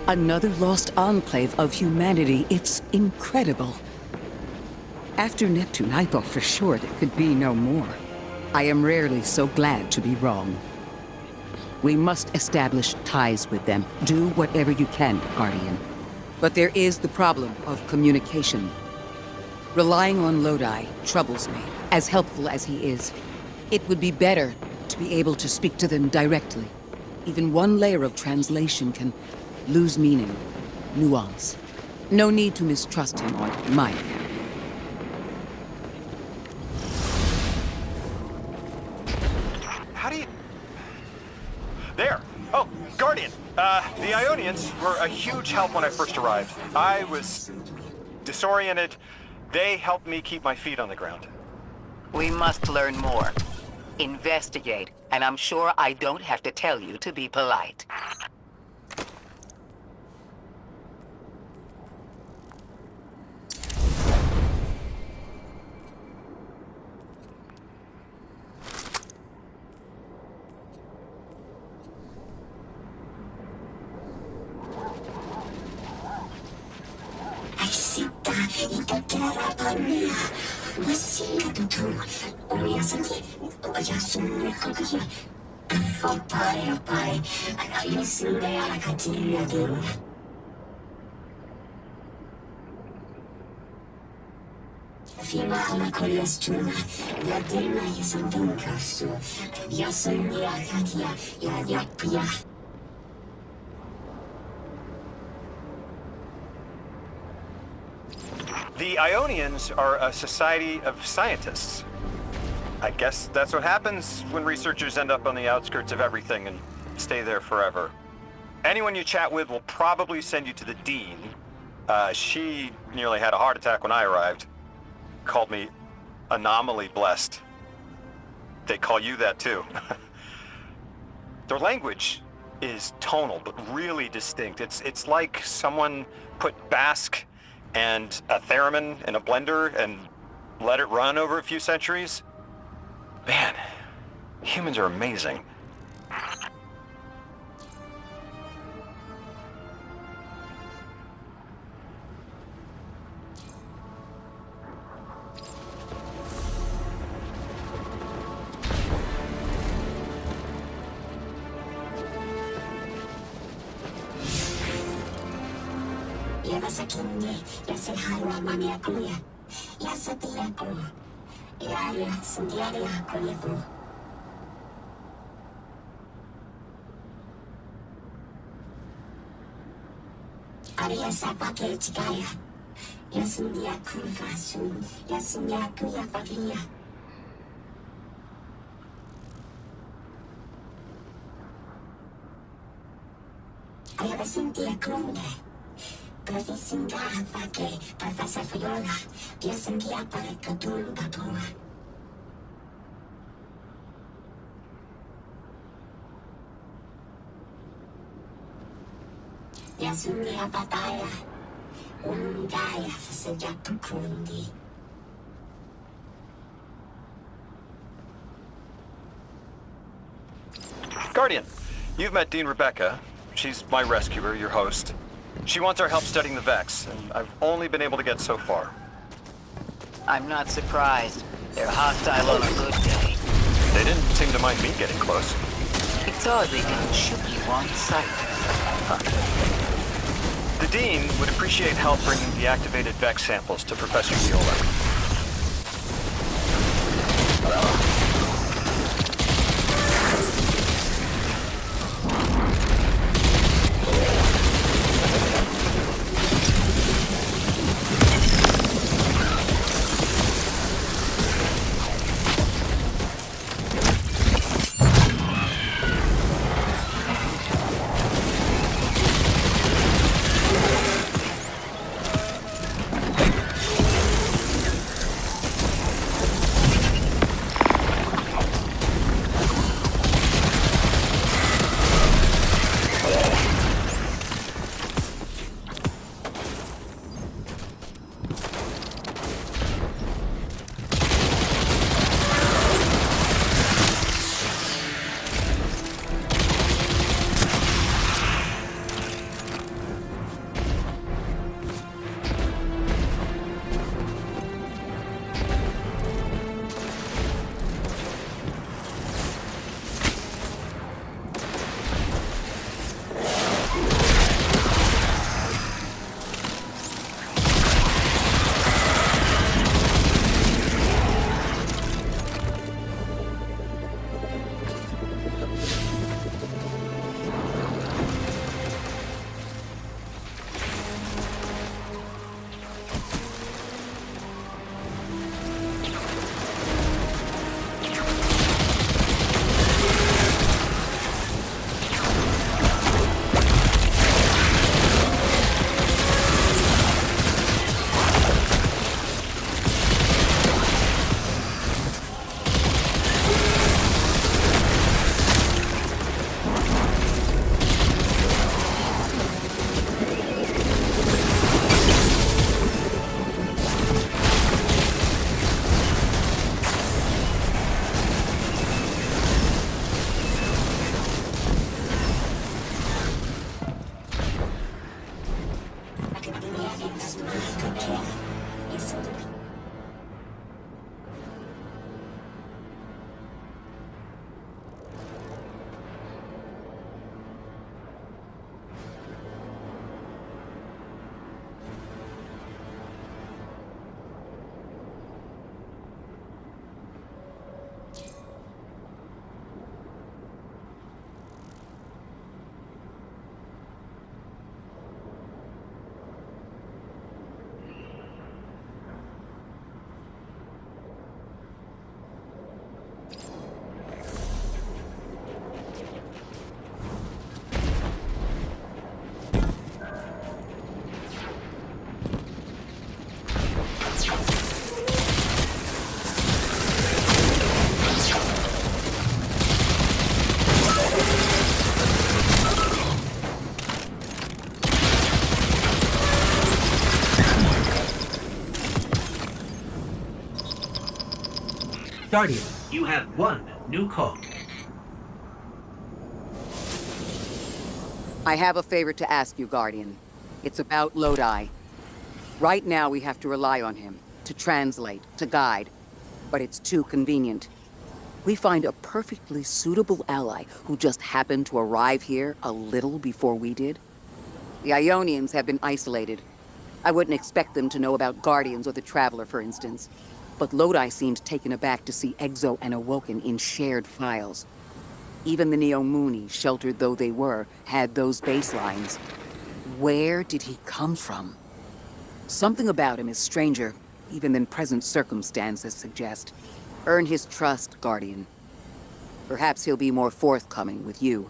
Another lost enclave of humanity. It's incredible. After Neptune, I thought for sure there could be no more. I am rarely so glad to be wrong. We must establish ties with them. Do whatever you can, Guardian. But there is the problem of communication. Relying on Lodi troubles me, as helpful as he is. It would be better to be able to speak to them directly. Even one layer of translation can lose meaning, nuance. No need to mistrust him on my account. How do you... There! Oh, Guardian! The Ionians were a huge help when I first arrived. I was disoriented. They helped me keep my feet on the ground. We must learn more. Investigate, and I'm sure I don't have to tell you to be polite. Fima alla kolesterol, la dina je som bunkasu, ja som ja katia, ja jakpia. The Ionians are a society of scientists. I guess that's what happens when researchers end up on the outskirts of everything and stay there forever. Anyone you chat with will probably send you to the Dean. She nearly had a heart attack when I arrived. Called me anomaly blessed. They call you that too. Their language is tonal, but really distinct. It's like someone put Basque and a theremin in a blender and let it run over a few centuries. Man, humans are amazing. Sakini, ya se halwa mania kuya, ya satia ku, ya sendiari kuya ku. Aria sapake chikaya, ya sendia ku fasun, ya sendia kuya pakia. Aria sendia kunde. Guardian, you've met Dean Rebecca. She's my rescuer, your host. She wants our help studying the Vex, and I've only been able to get so far. I'm not surprised. They're hostile on a good day. They didn't seem to mind me getting close. It's odd they didn't shoot you on sight. The Dean would appreciate help bringing the activated Vex samples to Professor Viola. Guardian, you have one new call. I have a favor to ask you, Guardian. It's about Lodi. Right now we have to rely on him, to translate, to guide. But it's too convenient. We find a perfectly suitable ally who just happened to arrive here a little before we did. The Ionians have been isolated. I wouldn't expect them to know about Guardians or the Traveler, for instance. But Lodi seemed taken aback to see Exo and Awoken in shared files. Even the Neomuni, sheltered though they were, had those baselines. Where did he come from? Something about him is stranger, even than present circumstances suggest. Earn his trust, Guardian. Perhaps he'll be more forthcoming with you.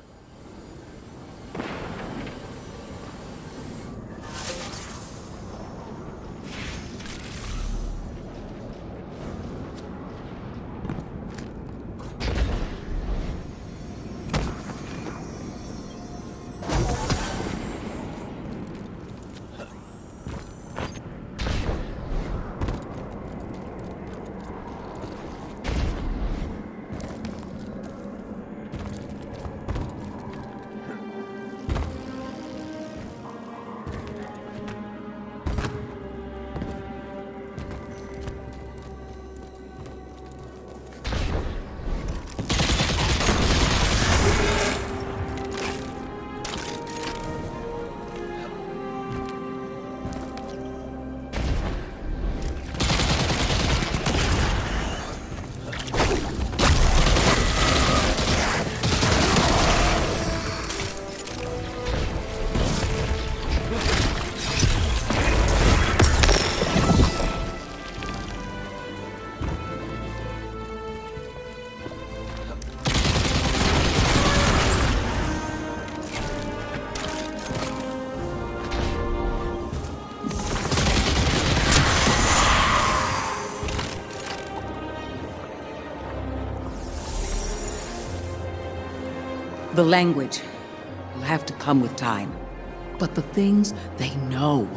The language will have to come with time. But the things they know.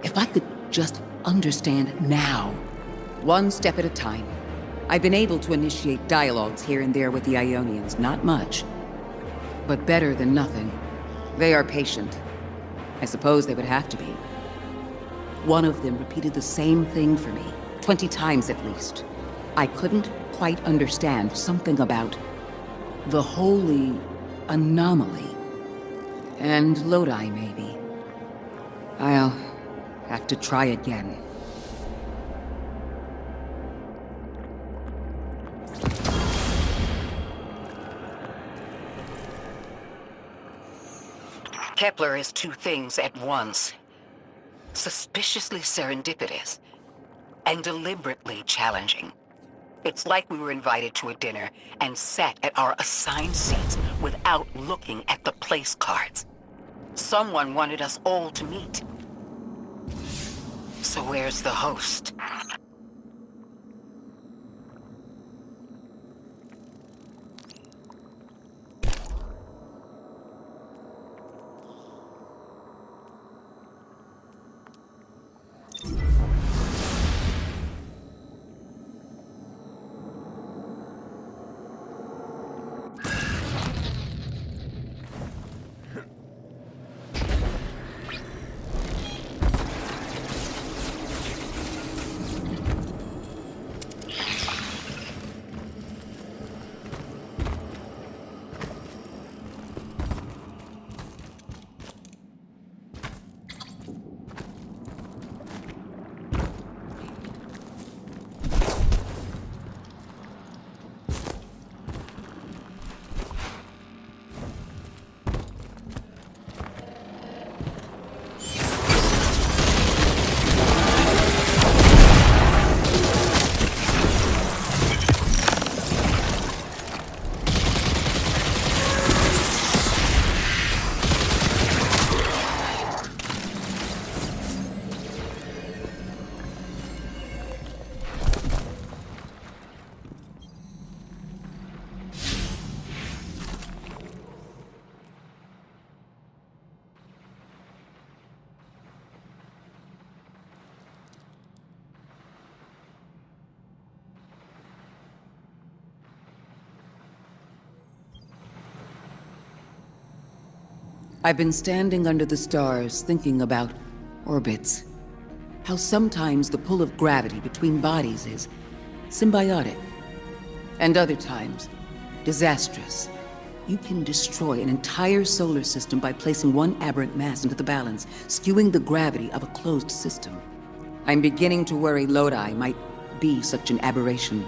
If I could just understand now. One step at a time. I've been able to initiate dialogues here and there with the Ionians, not much. But better than nothing. They are patient. I suppose they would have to be. One of them repeated the same thing for me, 20 times at least. I couldn't quite understand something about the holy anomaly. And Lodi, maybe. I'll have to try again. Kepler is two things at once. Suspiciously serendipitous and deliberately challenging. It's like we were invited to a dinner and sat at our assigned seats without looking at the place cards. Someone wanted us all to meet. So where's the host? I've been standing under the stars thinking about orbits. How sometimes the pull of gravity between bodies is symbiotic, and other times disastrous. You can destroy an entire solar system by placing one aberrant mass into the balance, skewing the gravity of a closed system. I'm beginning to worry Lodi might be such an aberration.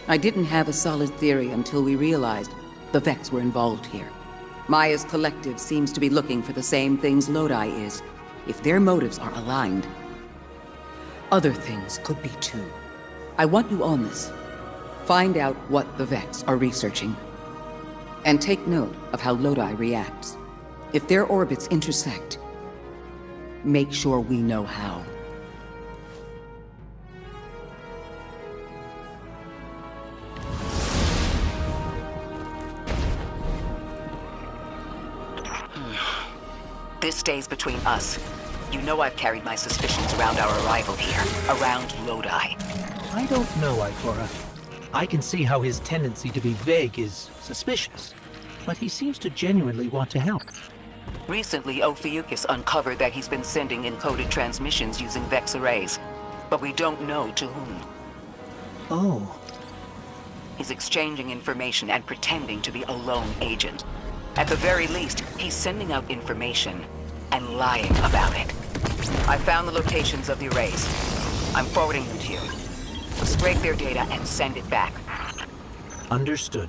I didn't have a solid theory until we realized the Vex were involved here. Maya's collective seems to be looking for the same things Lodi is. If their motives are aligned, other things could be too. I want you on this. Find out what the Vex are researching. And take note of how Lodi reacts. If their orbits intersect, make sure we know how. This stays between us. You know I've carried my suspicions around our arrival here, around Lodi. I don't know, Ikora. I can see how his tendency to be vague is suspicious, but he seems to genuinely want to help. Recently, Ophiuchus uncovered that he's been sending encoded transmissions using Vex arrays, but we don't know to whom. Oh. He's exchanging information and pretending to be a lone agent. At the very least, he's sending out information and lying about it. I found the locations of the arrays. I'm forwarding them to you. Scrape their data and send it back. Understood.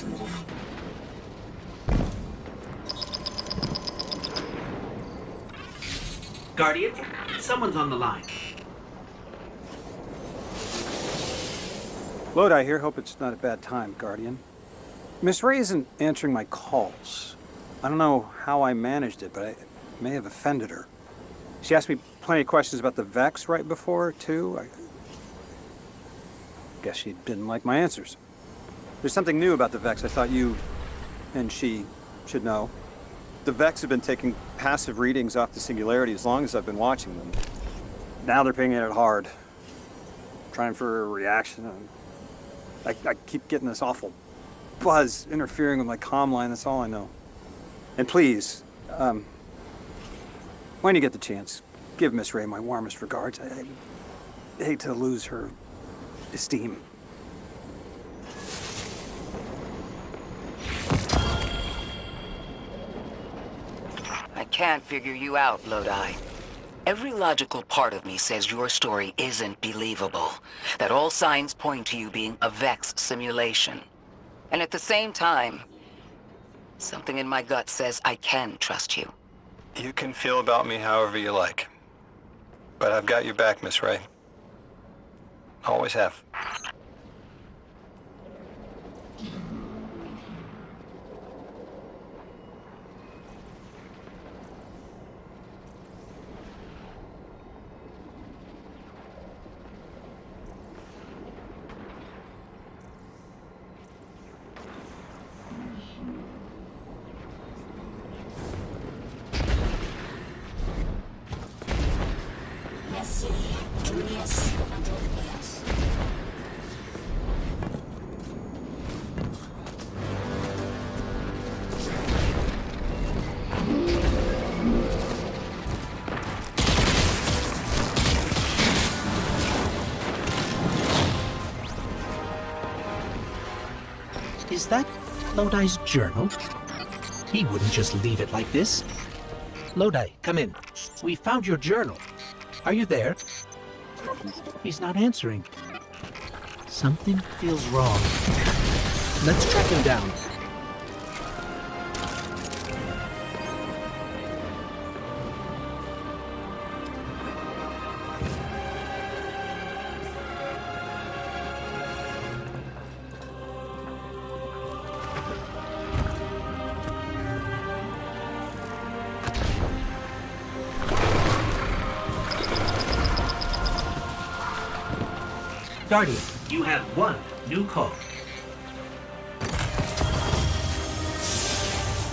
creatura. Guardian, someone's on the line. Lodi here. Hope it's not a bad time, Guardian. Miss Ray isn't answering my calls. I don't know how I managed it, but I may have offended her. She asked me plenty of questions about the Vex right before, too. I guess she didn't like my answers. There's something new about the Vex I thought you and she should know. The Vex have been taking passive readings off the Singularity as long as I've been watching them. Now they're pinging it hard. Trying for a reaction. I keep getting this awful buzz interfering with my comm line. That's all I know. And please, when you get the chance, give Miss Ray my warmest regards. I hate to lose her esteem. I can't figure you out, Lodi. Every logical part of me says your story isn't believable, that all signs point to you being a Vex simulation. And at the same time, something in my gut says I can trust you. You can feel about me however you like. But I've got your back, Miss Ray. Always have. Yes, Julius, Andromedas. Is that Lodi's journal? He wouldn't just leave it like this. Lodi, come in. We found your journal. Are you there? He's not answering. Something feels wrong. Let's track him down. Guardian, you have one new call.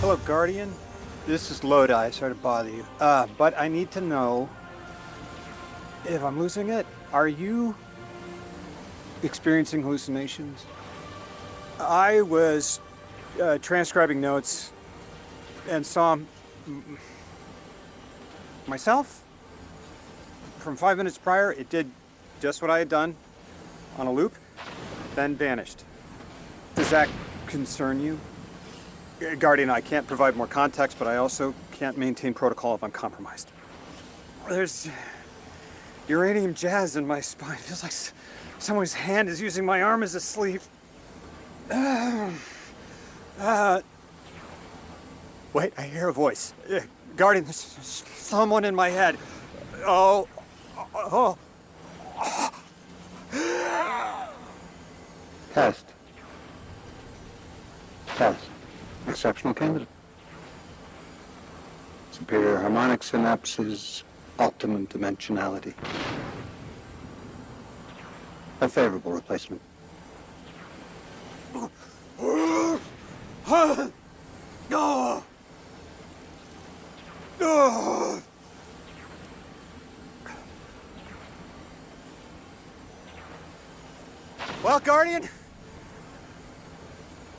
Hello, Guardian. This is Lodi. Sorry to bother you. But I need to know if I'm losing it. Are you experiencing hallucinations? I was transcribing notes and saw myself from 5 minutes prior. It did just what I had done on a loop, then vanished. Does that concern you? Guardian, I can't provide more context, but I also can't maintain protocol if I'm compromised. There's uranium jazz in my spine. It feels like someone's hand is using my arm as a sleeve. Wait, I hear a voice. Guardian, there's someone in my head. Oh. Test. Exceptional candidate. Superior harmonic synapses, optimum dimensionality. A favorable replacement. Well, Guardian,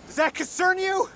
does that concern you?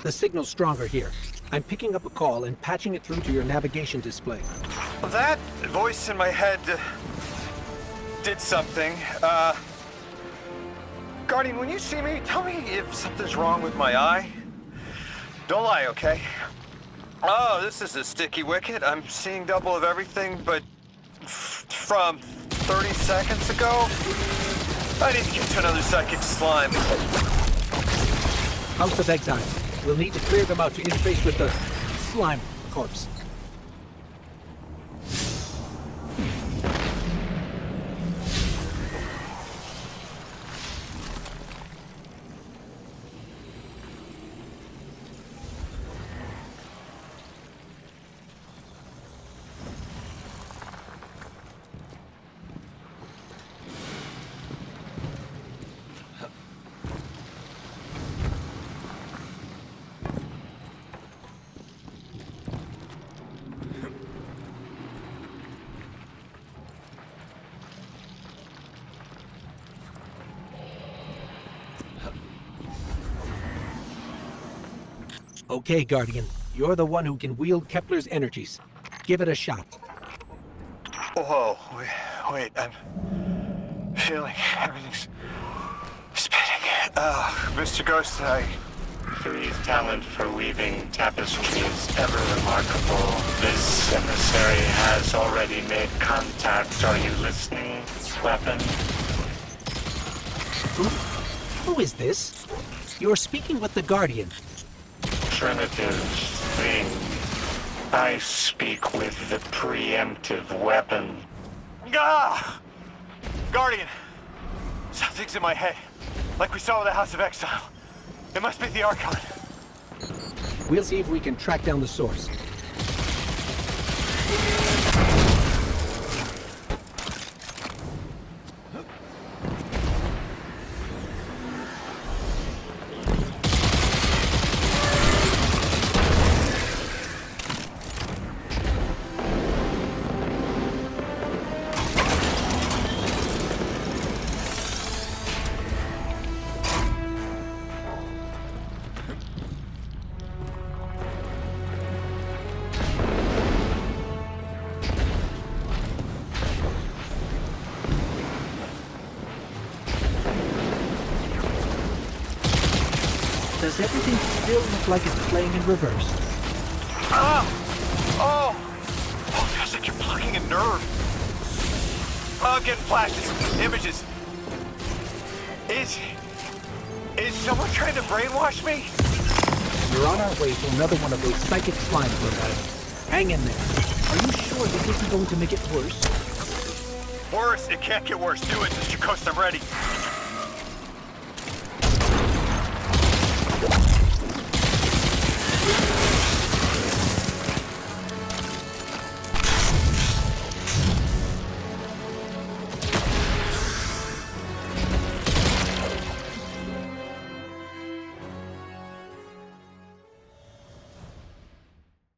The signal's stronger here. I'm picking up a call and patching it through to your navigation display. That voice in my head did something. Guardian, when you see me, tell me if something's wrong with my eye. Don't lie, okay? Oh, this is a sticky wicket. I'm seeing double of everything, but from 30 seconds ago, I need to get to another psychic slime. House of Exile. We'll need to clear them out to interface with the slime corpse. Okay, Guardian. You're the one who can wield Kepler's energies. Give it a shot. Whoa, wait, I'm feeling everything's spinning. Mr. Ghost, Three's talent for weaving tapestry is ever remarkable. This emissary has already made contact. Are you listening, weapon? Who is this? You're speaking with the Guardian. Primitive thing. I speak with the preemptive weapon. Guardian! Something's in my head. Like we saw with the House of Exile. It must be the Archon. We'll see if we can track down the source. Does everything still look like it's playing in reverse? Oh, feels like you're plugging a nerve. Oh, I'm getting flashes, images. Is someone trying to brainwash me? We're on our way to another one of those psychic slime programs. Hang in there. Are you sure this isn't going to make it worse? Worse, it can't get worse. Do it, Mr. Coast, I'm ready.